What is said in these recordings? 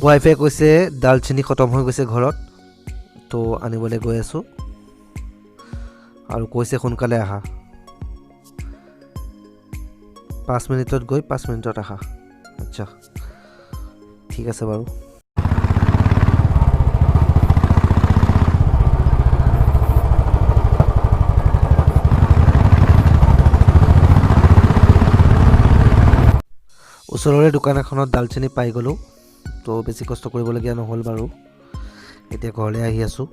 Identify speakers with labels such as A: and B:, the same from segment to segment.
A: ৱাইফে কৈছে দালচেনি খতম হৈ গৈছে ঘৰত, তো আনিবলৈ গৈ আছোঁ আৰু কৈছে সোনকালে আহা, 5 মিনিটত গৈ 5 মিনিটত আহা। আচ্ছা ঠিক আছে বাৰু। ওচৰৰে দোকান এখনত দালচেনি পাই গ'লোঁ, তো বেছি কষ্ট কৰিবলগীয়া নহ'ল বাৰু। এতিয়া ঘৰলৈ আহি আছোঁ।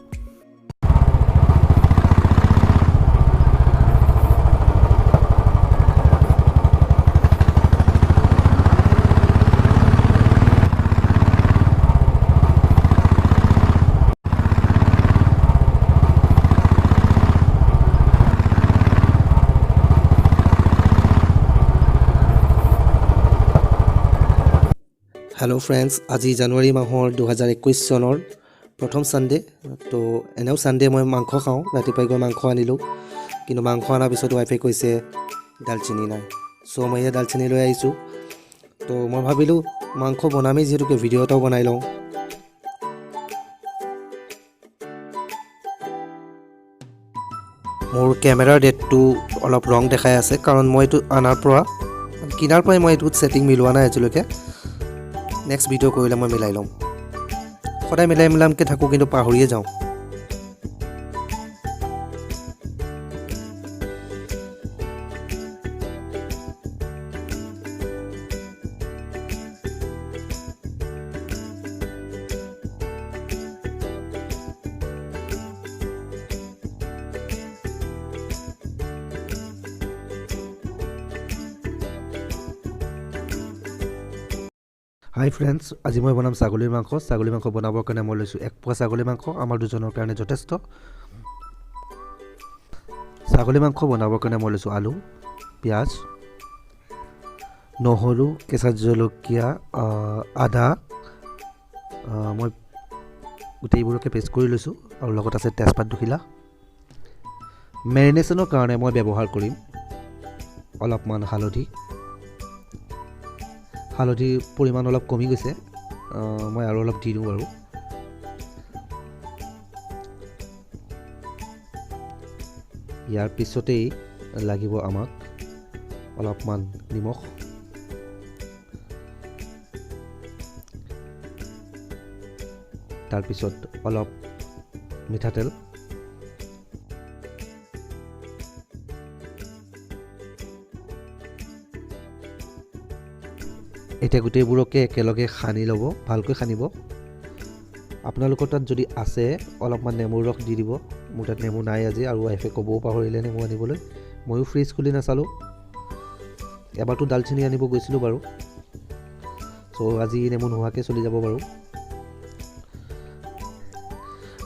A: হেল্ল' ফ্ৰেণ্ডছ, আজি জানুৱাৰী মাহৰ 2021 চনৰ প্ৰথম ছানডে'। তো এনেও ছানডে' মই মাংস খাওঁ, ৰাতিপুৱাই গৈ মাংস আনিলোঁ, কিন্তু মাংস অনাৰ পিছত ৱাইফে কৈছে দালচেনি নাই। চ' মই এতিয়া দালচেনি লৈ আহিছোঁ। তো মই ভাবিলোঁ মাংস বনামেই যিহেতুকে ভিডিঅ' এটাও বনাই লওঁ। মোৰ কেমেৰাৰ ডেটটো অলপ ৰং দেখাই আছে, কাৰণ মই এইটো কিনাৰ পৰাই মই এইটোত ছেটিং মিলোৱা নাই আজিলৈকে। নেক্সট ভিডিঅ' কৰিলে মই মিলাই ল'ম। সদায় মিলামকৈ থাকোঁ, কিন্তু পাহৰিয়ে যাওঁ। হাই ফ্ৰেণ্ডছ, আজি মই বনাম ছাগলীৰ মাংস। ছাগলী মাংস বনাবৰ কাৰণে মই লৈছোঁ 1 পোৱা ছাগলী মাংস, আমাৰ দুজনৰ কাৰণে যথেষ্ট। ছাগলী মাংস বনাবৰ কাৰণে মই লৈছোঁ আলু, পিঁয়াজ, নহৰু, কেঁচা জলকীয়া, আদা, মই গোটেইবোৰকে পেষ্ট কৰি লৈছোঁ, আৰু লগত আছে তেজপাত দুখিলা। মেৰিনেশ্যনৰ কাৰণে মই ব্যৱহাৰ কৰিম অলপমান হালধিৰ পৰিমাণ অলপ কমি গৈছে, মই আৰু অলপ দি দিওঁ বাৰু। ইয়াৰ পিছতেই লাগিব আমাক অলপমান নিমখ, তাৰপিছত অলপ মিঠাতেল, এতিয়া গোটেইবোৰকে একেলগে সানি ল'ব, ভালকৈ সানিব। আপোনালোকৰ তাত যদি আছে অলপমান নেমুৰ ৰস দি দিব। মোৰ তাত নেমু নাই আজি, আৰু ৱাইফে ক'বও পাহৰিলে নেমু আনিবলৈ। ময়ো ফ্ৰিজ খুলি নাচালোঁ, এবাৰতো দালচেনি আনিব গৈছিলোঁ বাৰু। চ' আজি নেমু নোহোৱাকৈ চলি যাব বাৰু।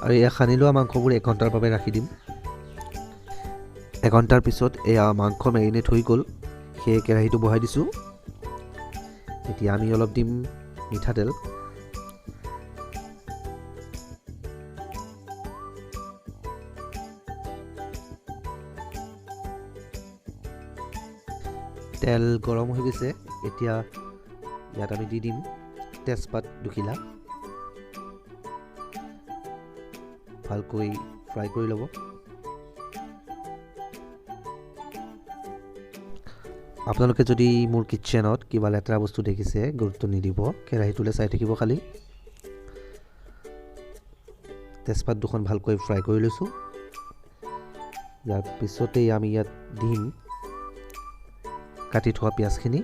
A: আৰু এয়া সানি লোৱা মাংসবোৰ 1 ঘণ্টাৰ বাবে ৰাখি দিম। 1 ঘণ্টাৰ পিছত এয়া মাংস মেৰিনেট হৈ গ'ল, সেই কেৰাহীটো বহাই দিছোঁ। এতিয়া আমি অলপ দিম মিঠাতেল, তেল গৰম হৈ গৈছে। এতিয়া ইয়াত আমি দি দিম তেজপাত দুখিলা, ভালকৈ ফ্ৰাই কৰি ল'ব। আপোনালোকে যদি মোৰ কিটচেনত কিবা লেতেৰা বস্তু দেখিছে গুৰুত্ব নিদিব, কেৰাহীটোলৈ চাই থাকিব খালি। তেজপাত দুখন ভালকৈ ফ্ৰাই কৰি লৈছোঁ। ইয়াৰ পিছতেই আমি ইয়াত দিম কাটি থোৱা পিঁয়াজখিনি।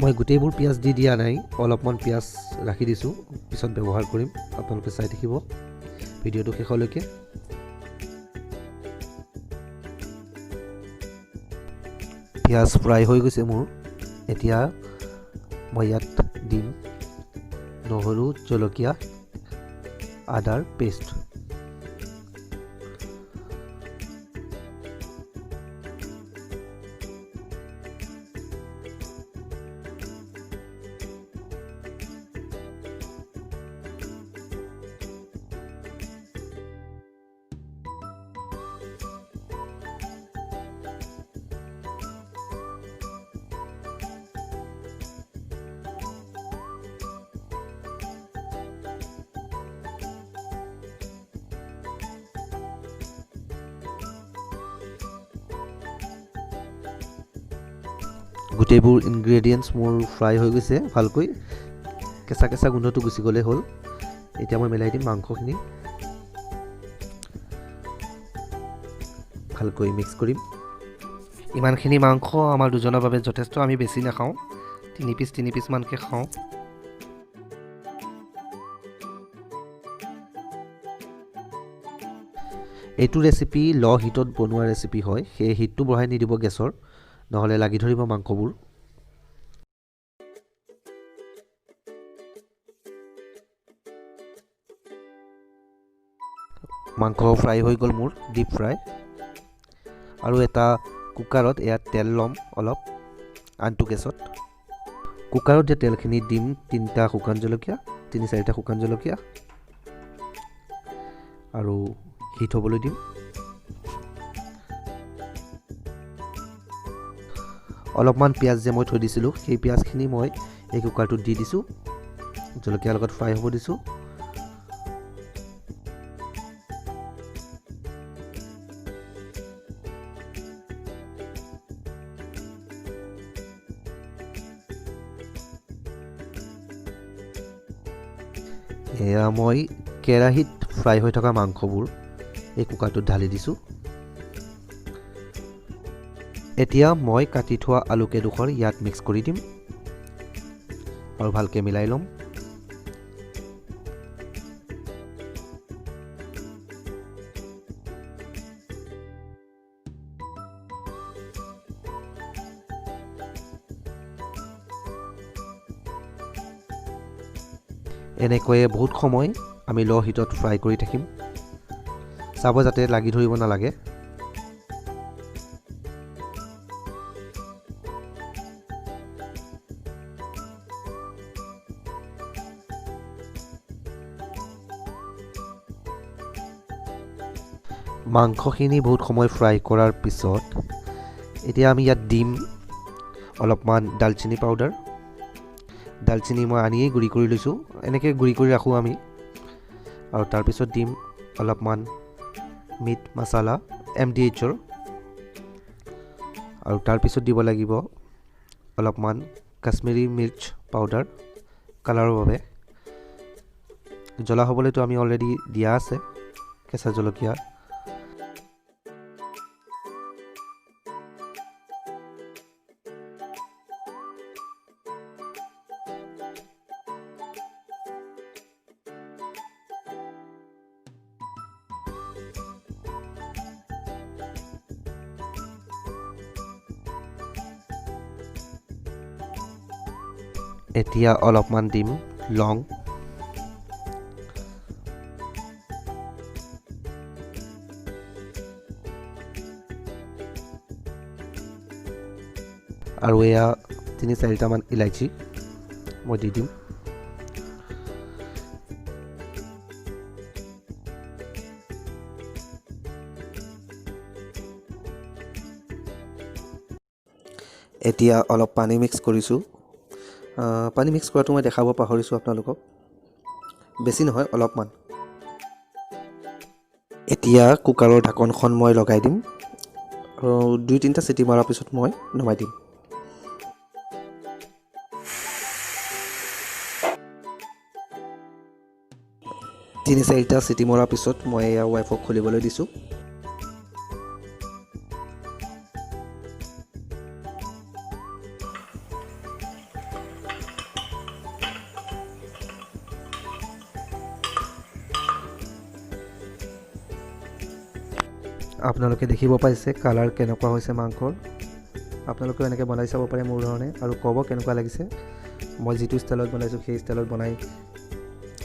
A: মই গোটেইবোৰ পিঁয়াজ দি দিয়া নাই, অলপমান পিঁয়াজ ৰাখি দিছোঁ, পিছত ব্যৱহাৰ কৰিম। আপোনালোকে চাই থাকিব ভিডিঅ'টো শেষলৈকে। পিঁয়াজ ফ্ৰাই হৈ গৈছে মোৰ। এতিয়া মই ইয়াত দিম নহৰু, জলকীয়া, আদাৰ পেষ্ট। গোটেইবোৰ ইনগ্ৰেডিয়েণ্টছ মোৰ ফ্ৰাই হৈ গৈছে ভালকৈ কেঁচা কেঁচা গোন্ধটো গুচি গ'লে হ'ল এতিয়া মই মিলাই দিম মাংসখিনি ভালকৈ মিক্স কৰিম ইমানখিনি মাংস আমাৰ দুজনৰ বাবে যথেষ্ট আমি বেছি নাখাওঁ 3 পিচ মানকৈ খাওঁ এইটো ৰেচিপি ল হিটত বনোৱা ৰেচিপি হয় সেই হিটটো বঢ়াই নিদিব গেছৰ নহ'লে লাগি ধৰিব মাংসবোৰ মাংস ফ্ৰাই হৈ গ'ল মোৰ ডিপ ফ্ৰাই আৰু এটা কুকাৰত ইয়াত তেল ল'ম অলপ আনটো গেছত কুকাৰত যে তেলখিনি দিম 3টা শুকান জলকীয়া 3-4টা শুকান জলকীয়া আৰু হিট হ'বলৈ দিম অলপমান পিঁয়াজ যে মই থৈ দিছিলোঁ সেই পিঁয়াজখিনি মই এই কুকাৰটোত দি দিছোঁ জলকীয়াৰ লগত ফ্ৰাই হ'ব দিছোঁ এয়া মই কেৰাহীত ফ্ৰাই হৈ থকা মাংসবোৰ এই কুকাৰটোত ঢালি দিছোঁ এতিয়া মই কাটি থোৱা আলু কেইডোখৰ ইয়াত মিক্স কৰি দিম আৰু ভালকৈ মিলাই ল'ম এনেকৈয়ে বহুত সময় আমি ল হিটত ফ্ৰাই কৰি থাকিম চাব যাতে লাগি ধৰিব নালাগে মাংসখিনি বহুত সময় ফ্ৰাই কৰাৰ পিছত এতিয়া আমি ইয়াত দিম অলপমান দালচিনি পাউডাৰ দালচিনি মই আনিয়েই গুড়ি কৰি লৈছোঁ এনেকৈ গুড়ি কৰি ৰাখোঁ আমি আৰু তাৰপিছত দিম অলপমান মিট মছলা MDHৰ আৰু তাৰপিছত দিব লাগিব অলপমান কাশ্মীৰী মিৰ্চ পাউডাৰ কালাৰৰ বাবে জ্বলা হ'বলৈতো আমি অলৰেডি দিয়া আছে কেঁচা জলকীয়া এতিয়া অলপমান দিম লং আৰু এয়া 3-4টা মান ইলাইচি মই দি দিম এতিয়া অলপ পানী মিক্স কৰিছোঁ পানী মিক্স কৰাটো মই দেখাব পাহৰিছোঁ আপোনালোকক বেছি নহয় অলপমান এতিয়া কুকাৰৰ ঢাকনখন মই লগাই দিম আৰু 2-3টা চিটি মৰাৰ পিছত মই নমাই দিম তিনি 4টা চিটি মৰাৰ পিছত মই এয়া ৱাইফক খুলিবলৈ দিছোঁ আপোনালোকে দেখিব পাইছে কালাৰ কেনেকুৱা হৈছে মাংসৰ আপোনালোকেও এনেকৈ বনাই চাব পাৰে মোৰ ধৰণে আৰু ক'ব কেনেকুৱা লাগিছে মই যিটো ষ্টাইলত বনাইছোঁ সেই ষ্টাইলত বনাই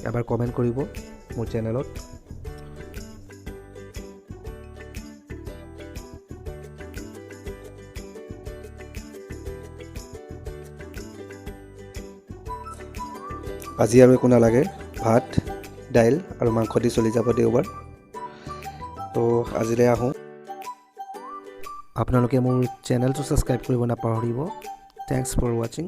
A: এবাৰ কমেণ্ট কৰিব মোৰ চেনেলত আজি আৰু একো নালাগে ভাত দাইল আৰু মাংস দি চলি যাব দেওবাৰ তো আজিলৈ আহোঁ আপোনালোকে মোৰ চেনেলটো ছাবস্ক্ৰাইব কৰিব নাপাহৰিব থ্যাংকছ ফৰ ৱাচিং